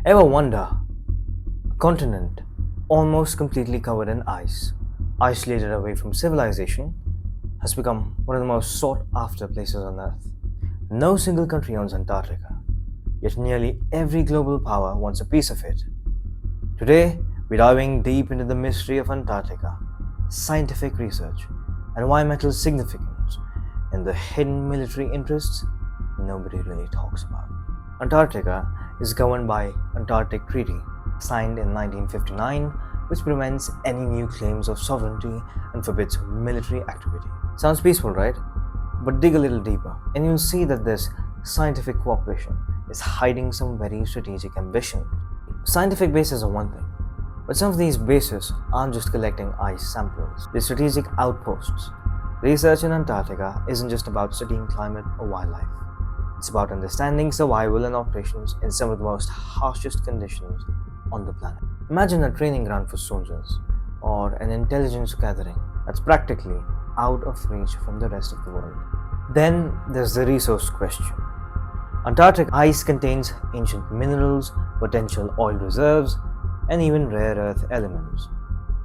Ever wonder? A continent almost completely covered in ice, isolated away from civilization, has become one of the most sought after places on Earth. No single country owns Antarctica, yet nearly every global power wants a piece of it. Today, we're diving deep into the mystery of Antarctica, scientific research, environmental significance, and the hidden military interests nobody really talks about. Antarctica is governed by Antarctic Treaty, signed in 1959, which prevents any new claims of sovereignty and forbids military activity. Sounds peaceful, right? But dig a little deeper, and you'll see that this scientific cooperation is hiding some very strategic ambition. Scientific bases are one thing, but some of these bases aren't just collecting ice samples, they're strategic outposts. Research in Antarctica isn't just about studying climate or wildlife. It's about understanding survival and operations in some of the most harshest conditions on the planet. Imagine a training ground for soldiers, or an intelligence gathering that's practically out of reach from the rest of the world. Then there's the resource question. Antarctic ice contains ancient minerals, potential oil reserves, and even rare earth elements.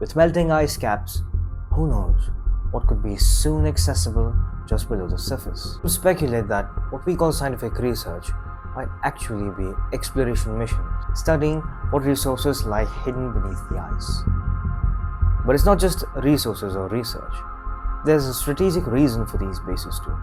With melting ice caps, who knows what could be soon accessible just below the surface. We speculate that what we call scientific research might actually be exploration missions, studying what resources lie hidden beneath the ice. But it's not just resources or research. There's a strategic reason for these bases too.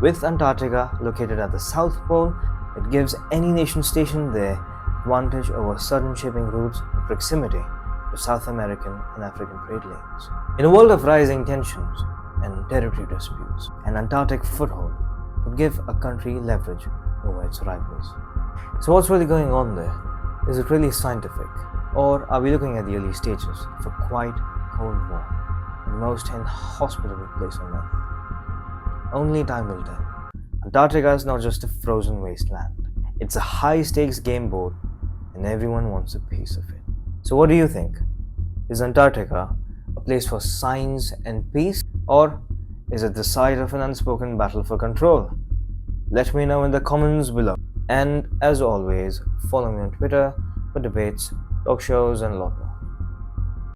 With Antarctica located at the South Pole, it gives any nation stationed there advantage over sudden shipping routes and proximity to South American and African trade lanes. In a world of rising tensions and territory disputes, an Antarctic foothold could give a country leverage over its rivals. So what's really going on there? Is it really scientific? Or are we looking at the early stages of a quite cold war in the most inhospitable place on Earth? Only time will tell. Antarctica is not just a frozen wasteland. It's a high-stakes game board, and everyone wants a piece of it. So what do you think? Is Antarctica a place for science and peace, or is it the site of an unspoken battle for control? Let me know in the comments below. And as always, follow me on Twitter for debates, talk shows, and a lot more.